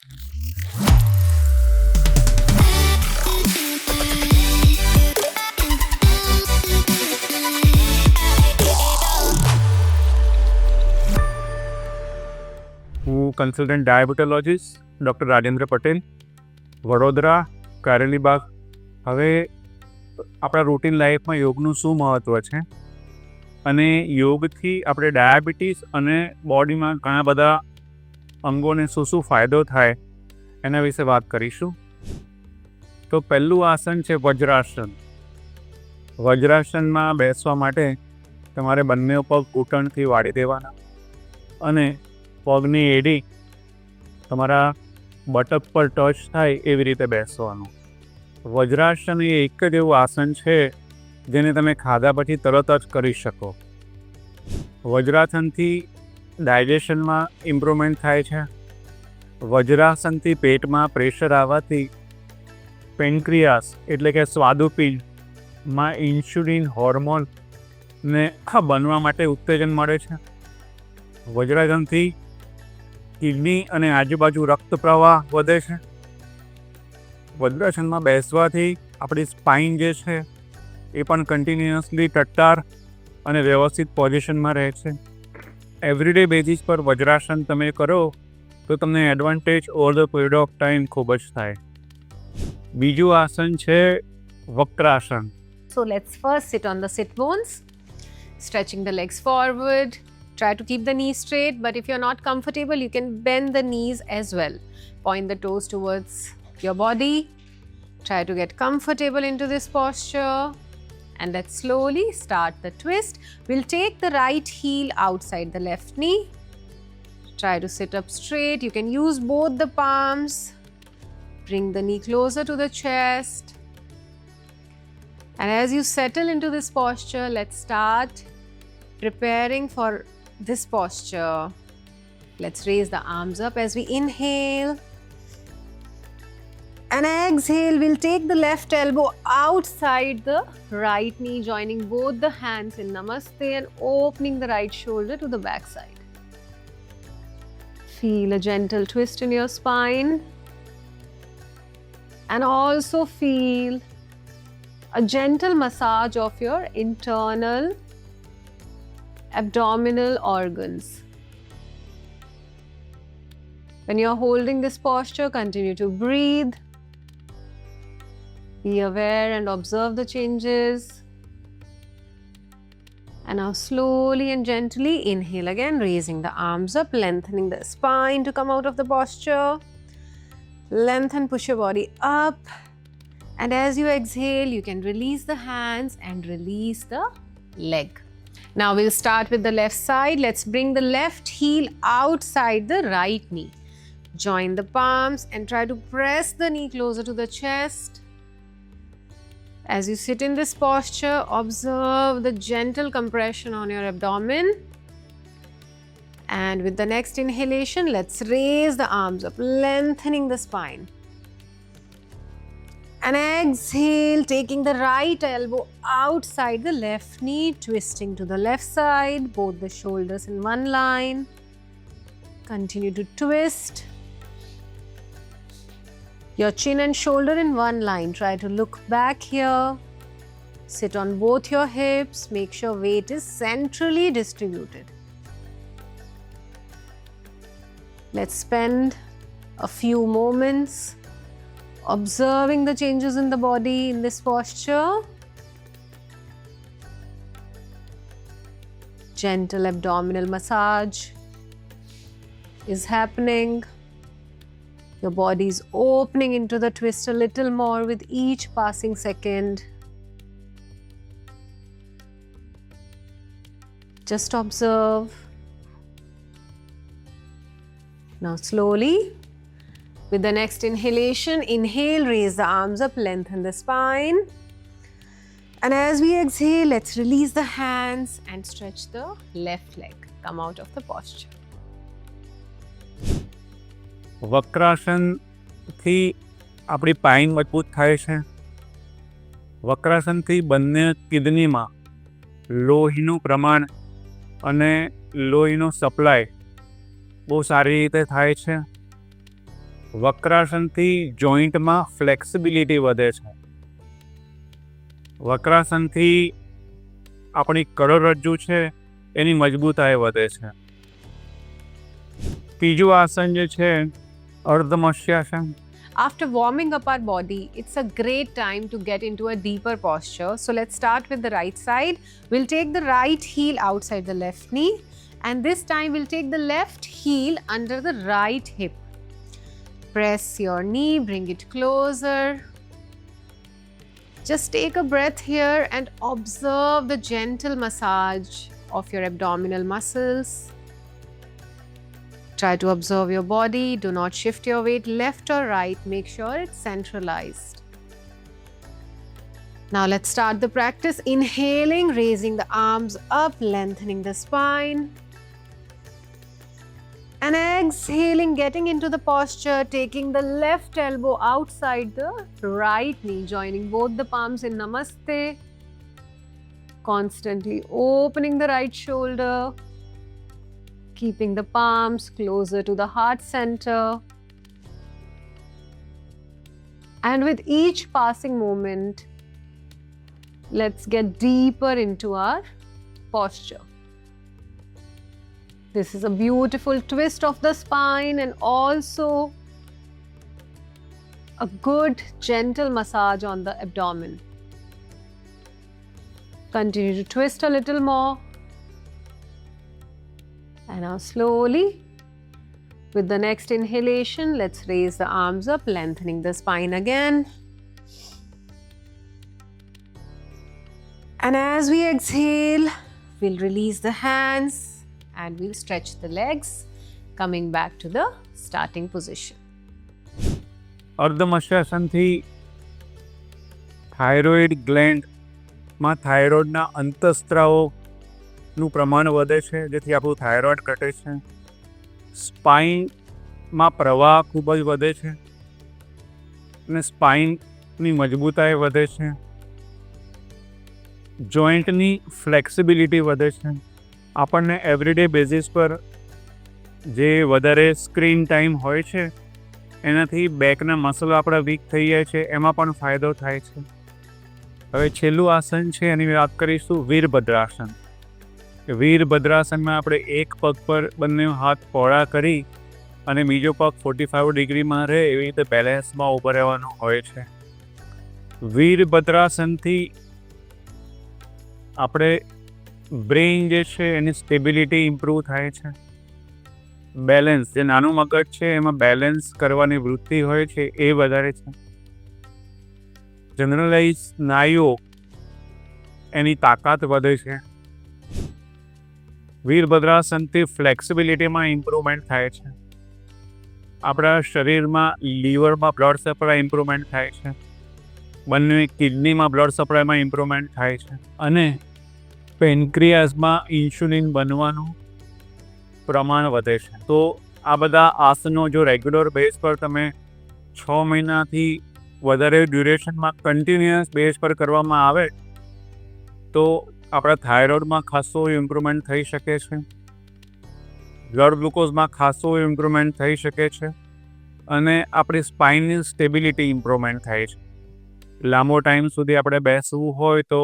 હું consultant ડાયાબિટોલોજીસ્ટ doctor Rajendra Patel, Vadodara, Karelibaug. હવે આપણા રૂટીન લાઈફમાં યોગનું શું મહત્ત્વ છે અને યોગથી આપણે ડાયાબિટીસ અને બોડીમાં ઘણા બધા અંગોને શું ફાયદો થાય એના વિશે વાત કરીશું. તો પહેલું આસન છે વજ્રાસન. વજ્રાસનમાં બેસવા માટે તમારે બંને પગ ઘૂંટણથી વાળી દેવાના અને પગની એડી તમારા બટક પર ટચ થાય એવી રીતે બેસવાનું. વજ્રાસન એ એક જ એવું આસન છે જેને તમે ખાધા પછી તરત જ કરી શકો. વજ્રાસનથી ડાયજેશનમાં ઇમ્પ્રુવમેન્ટ થાય છે. વજ્રાસનથી પેટમાં પ્રેશર આવવાથી પેન્ક્રિયાસ એટલે કે સ્વાદુપિંડમાં ઇન્સ્યુલિન હોર્મોનને બનવા માટે ઉત્તેજન મળે છે. વજ્રાસનથી કિડની અને આજુબાજુ રક્ત પ્રવાહ વધે છે. વજ્રાસનમાં બેસવાથી આપણી સ્પાઇન જે છે એ પણ કન્ટિન્યુઅસલી ટટ્ટાર અને વ્યવસ્થિત પોઝિશનમાં રહે છે. એવરીડે બેઝિસ પર વજ્રાસન તમે કરો તો તમને advantage over the period of time ખૂબ જ થાય. બીજું આસન છે વક્રાસન. So let's first sit on the sit bones, stretching the legs forward. Try to keep the knees straight, but if you're not comfortable, you can bend the knees as well. Point the toes towards your body. Try to get comfortable into this posture. And let's slowly start the twist. We'll take the right heel outside the left knee. Try to sit up straight. You can use both the palms. Bring the knee closer to the chest. And as you settle into this posture, let's start preparing for this posture. Let's raise the arms up as we inhale. And exhale, we'll take the left elbow outside the right knee, joining both the hands in Namaste and opening the right shoulder to the back side. Feel a gentle twist in your spine. And also feel a gentle massage of your internal abdominal organs. When you're holding this posture, continue to breathe. Be aware and observe the changes. And now slowly and gently inhale again, raising the arms up, lengthening the spine to come out of the posture. Lengthen, push your body up. And as you exhale, you can release the hands and release the leg. Now we'll start with the left side. Let's bring the left heel outside the right knee. Join the palms and try to press the knee closer to the chest. As you sit in this posture, observe the gentle compression on your abdomen. And with the next inhalation, let's raise the arms up, lengthening the spine. And exhale, taking the right elbow outside the left knee, twisting to the left side, both the shoulders in one line. Continue to twist. Your chin and shoulder in one line. Try to look back here. Sit on both your hips. Make sure weight is centrally distributed. Let's spend a few moments observing the changes in the body in this posture. Gentle abdominal massage is happening. Your body is opening into the twist a little more with each passing second. Just observe. Now slowly, with the next inhalation, inhale, raise the arms up, lengthen the spine. And as we exhale, let's release the hands and stretch the left leg. Come out of the posture. વક્રાસનથી આપણી pine મજબૂત થાય છે. વક્રાસનથી બંને કિડનીમાં લોહીનું પ્રમાણ અને લોહીનો supply બહુ સારી રીતે થાય છે. વક્રાસનથી જોઈન્ટમાં ફ્લેક્સિબિલિટી વધે છે. વક્રાસનથી આપણી કરોડરજ્જુ છે એની મજબૂતાઈ વધે છે. ત્રીજું આસન જે છે અર્ધમત્સ્યાસન. After warming up our body, it's a great time to get into a deeper posture. So let's start with the right side. We'll take the right heel outside the left knee, and this time we'll take the left heel under the right hip. Press your knee, bring it closer. Just take a breath here and observe the gentle massage of your abdominal muscles. Try to observe your body. Do not shift your weight left or right. Make sure it's centralized. Now let's start the practice. Inhaling, raising the arms up, lengthening the spine. And exhaling, getting into the posture, taking the left elbow outside the right knee, joining both the palms in Namaste. Constantly opening the right shoulder, keeping the palms closer to the heart center. And with each passing moment, let's get deeper into our posture. This is a beautiful twist of the spine and also a good gentle massage on the abdomen. Continue to twist a little more. And now slowly, with the next inhalation, let's raise the arms up, lengthening the spine again. And as we exhale, we'll release the hands and we'll stretch the legs, coming back to the starting position. અર્ધમત્સ્યાસનથી thyroid ગ્લેન્ડમાં થાઇરોઇડના અંતઃસ્ત્રાવોનું પ્રમાણ વધે છે, જેથી આપણું thyroid ઘટે છે. સ્પાઇનમાં પ્રવાહ ખૂબ જ વધે છે અને સ્પાઇનની મજબૂતાઈ વધે છે. જોઈન્ટની ફ્લેક્સિબિલિટી વધે છે. આપણને એવરીડે બેઝિસ પર જે વધારે સ્ક્રીન ટાઈમ હોય છે એનાથી બેકના મસલ આપણા વીક થઈ જાય છે, એમાં પણ ફાયદો થાય છે. હવે છેલ્લું આસન છે એની વાત કરીશું, વીરભદ્રાસન. વીરભદ્રાસનમાં આપણે એક પગ પર બંને હાથ પહોળા કરી અને બીજો પગ 45 ડિગ્રીમાં રહે એવી રીતે બેલેન્સમાં ઊભા રહેવાનું હોય છે. વીરભદ્રાસનથી આપણે બ્રેઇન જે છે એની સ્ટેબિલિટી ઇમ્પ્રૂવ થાય છે. બેલેન્સ, જે નાનું મગજ છે એમાં બેલેન્સ કરવાની વૃત્તિ હોય છે એ વધારે છે. જનરલાઇઝ સ્નાયુઓ એની તાકાત વધે છે. વીરભદ્રાસનથી ફ્લેક્સિબિલિટીમાં ઇમ્પ્રુવમેન્ટ થાય છે. આપણા શરીરમાં લીવરમાં બ્લડ સપ્લાય ઇમ્પ્રુવમેન્ટ થાય છે. બંને કિડનીમાં બ્લડ સપ્લાયમાં ઇમ્પ્રુવમેન્ટ થાય છે અને પેન્ક્રિયાસમાં ઇન્સ્યુલિન બનવાનું પ્રમાણ વધે છે. તો આ બધા આસનો જો રેગ્યુલર બેઝ પર તમે 6 મહિનાથી વધારે ડ્યુરેશનમાં કન્ટિન્યુઅસ બેઝ પર કરવામાં આવે તો આપણા થાઇરોઇડમાં ખાસો ઇમ્પ્રુવમેન્ટ થઈ શકે છે, બ્લડ ગ્લુકોઝમાં ખાસો ઇમ્પ્રુવમેન્ટ થઈ શકે છે અને આપણી સ્પાઇનની સ્ટેબિલિટી ઇમ્પ્રુવમેન્ટ થાય છે. લાંબો ટાઈમ સુધી આપણે બેસવું હોય તો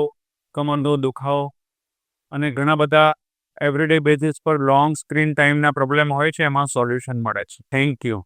કમરનો દુખાવો અને ઘણા બધા એવરીડે બેઝિસ પર લોંગ સ્ક્રીન ટાઈમના પ્રોબ્લેમ હોય છે, એમાં સોલ્યુશન મળે છે. Thank you.